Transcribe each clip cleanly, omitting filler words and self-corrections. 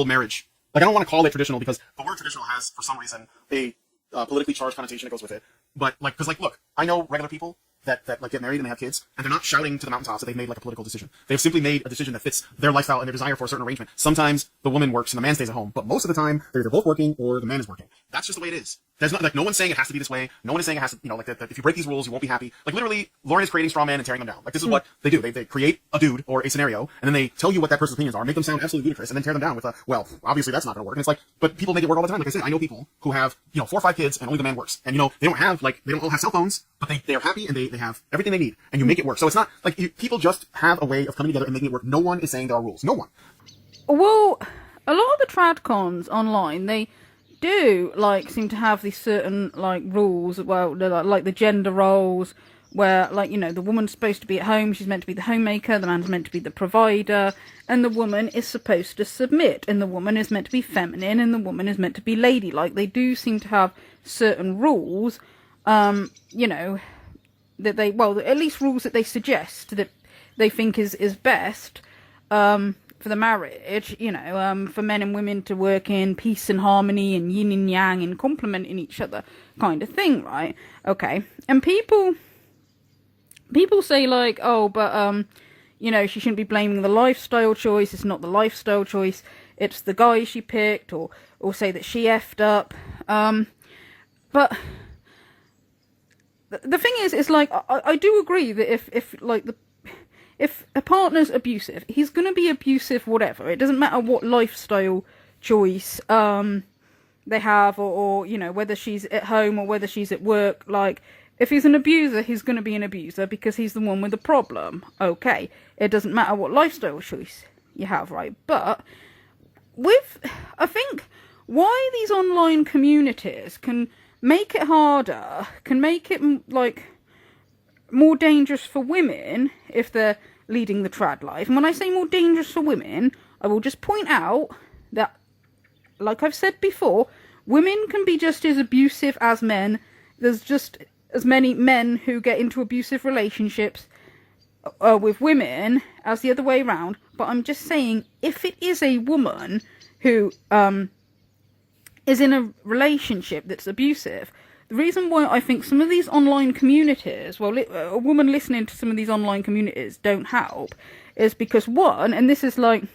marriage. Like, I don't want to call it traditional because the word traditional has, for some reason, a politically charged connotation that goes with it. But, like, because, like, look, I know regular people that like, get married and they have kids, and they're not shouting to the mountaintops that they've made, like, a political decision. They've simply made a decision that fits their lifestyle and their desire for a certain arrangement. Sometimes the woman works and the man stays at home, but most of the time, they're either both working or the man is working. That's just the way it is. There's not, like, no one's saying it has to be this way. No one is saying it has to, you know, like, that if you break these rules, you won't be happy. Like, literally, Lauren is creating straw men and tearing them down. Like, this is what they do. They create a dude or a scenario, and then they tell you what that person's opinions are, make them sound absolutely ludicrous, and then tear them down with a, well, obviously that's not gonna work. And it's like, but people make it work all the time. Like I said, I know people who have, you know, 4 or 5 kids, and only the man works. And, you know, they don't all have cell phones, but they are happy, and they have everything they need, and you make it work. So it's not, like, people just have a way of coming together and making it work. No one is saying there are rules. No one. Well, a lot of the tradcons online, they do, like, seem to have these certain, like, rules, well, like the gender roles, where, like, you know, the woman's supposed to be at home, she's meant to be the homemaker, the man's meant to be the provider, and the woman is supposed to submit, and the woman is meant to be feminine, and the woman is meant to be ladylike. They do seem to have certain rules, you know, that they, well, at least rules that they suggest that they think is best, for the marriage, you know, for men and women to work in peace and harmony and yin and yang and complementing each other kind of thing, right? Okay. And people say, like, oh, but, you know, she shouldn't be blaming the lifestyle choice. It's not the lifestyle choice. It's the guy she picked, or say that she effed up. But the thing is, it's like, I do agree that if a partner's abusive, he's going to be abusive whatever. It doesn't matter what lifestyle choice they have, or, you know, whether she's at home or whether she's at work. Like, if he's an abuser, he's going to be an abuser because he's the one with the problem. Okay, it doesn't matter what lifestyle choice you have, right? But I think why these online communities can make it harder, can make it, like, more dangerous for women if they're leading the trad life. And when I say more dangerous for women, I will just point out that, like I've said before, women can be just as abusive as men. There's just as many men who get into abusive relationships with women as the other way around. But I'm just saying, if it is a woman who is in a relationship that's abusive, the reason why I think some of these online communities, well, a woman listening to some of these online communities don't help, is because, one, and this is like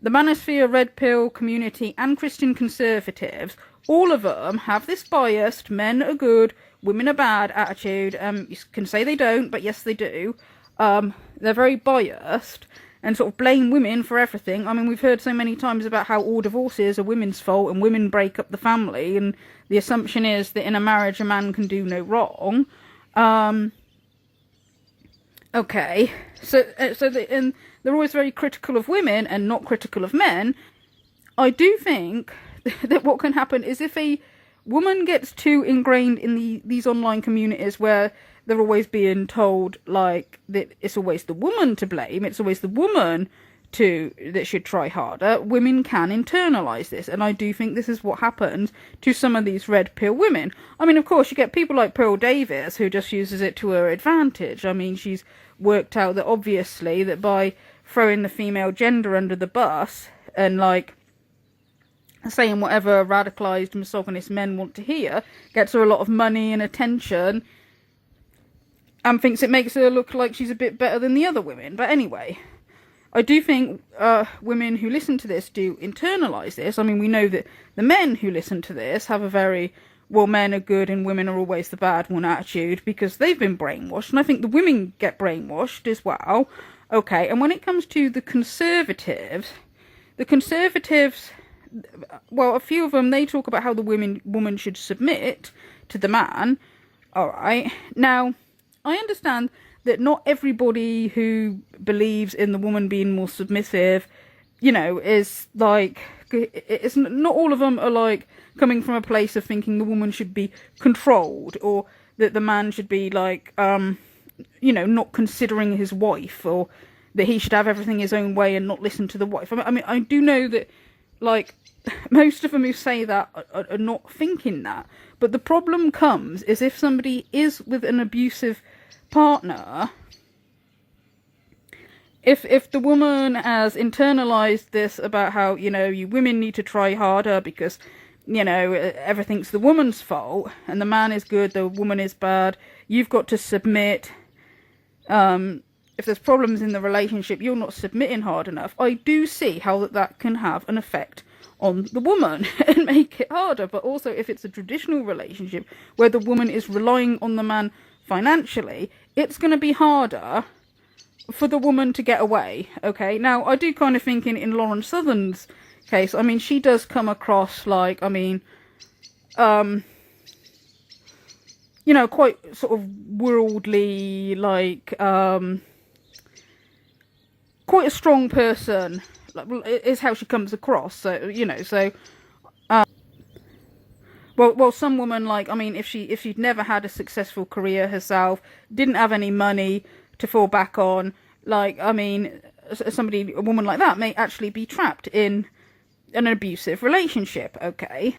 the Manosphere, Red Pill community, and Christian conservatives, all of them have this biased, men are good, women are bad attitude. You can say they don't, but yes, they do. They're very biased and sort of blame women for everything. I mean, we've heard so many times about how all divorces are women's fault and women break up the family, and the assumption is that in a marriage a man can do no wrong. Okay, and they're always very critical of women and not critical of men. I do think that what can happen is if a woman gets too ingrained in these online communities where they're always being told, like, that it's always the woman to blame, it's always the woman that should try harder, women can internalise this. And I do think this is what happens to some of these red pill women. I mean, of course, you get people like Pearl Davis who just uses it to her advantage. I mean, she's worked out that obviously that by throwing the female gender under the bus and, like, saying whatever radicalised misogynist men want to hear, gets her a lot of money and attention, and thinks it makes her look like she's a bit better than the other women. But anyway, I do think women who listen to this do internalise this. I mean, we know that the men who listen to this have a very, well, men are good and women are always the bad one attitude because they've been brainwashed. And I think the women get brainwashed as well. Okay, and when it comes to the conservatives, well, a few of them, they talk about how the woman should submit to the man. Alright, now, I understand that not everybody who believes in the woman being more submissive, you know, is like, it's not all of them are like coming from a place of thinking the woman should be controlled, or that the man should be like, you know, not considering his wife, or that he should have everything his own way and not listen to the wife. I mean, I do know that, like, most of them who say that are not thinking that. But the problem comes is if somebody is with an abusive partner, if the woman has internalized this about how, you know, you women need to try harder because, you know, everything's the woman's fault and the man is good, the woman is bad, you've got to submit. If there's problems in the relationship, you're not submitting hard enough. I do see how that can have an effect on the woman and make it harder. But also, if it's a traditional relationship where the woman is relying on the man financially, it's going to be harder for the woman to get away. Okay, now I do kind of think in Lauren Southern's case, I mean, she does come across like, I mean, you know, quite sort of worldly, like, quite a strong person, like, is how she comes across. So, you know, so, well, some woman, like, I mean, if she'd never had a successful career herself, didn't have any money to fall back on, like, I mean, a woman like that may actually be trapped in an abusive relationship, okay?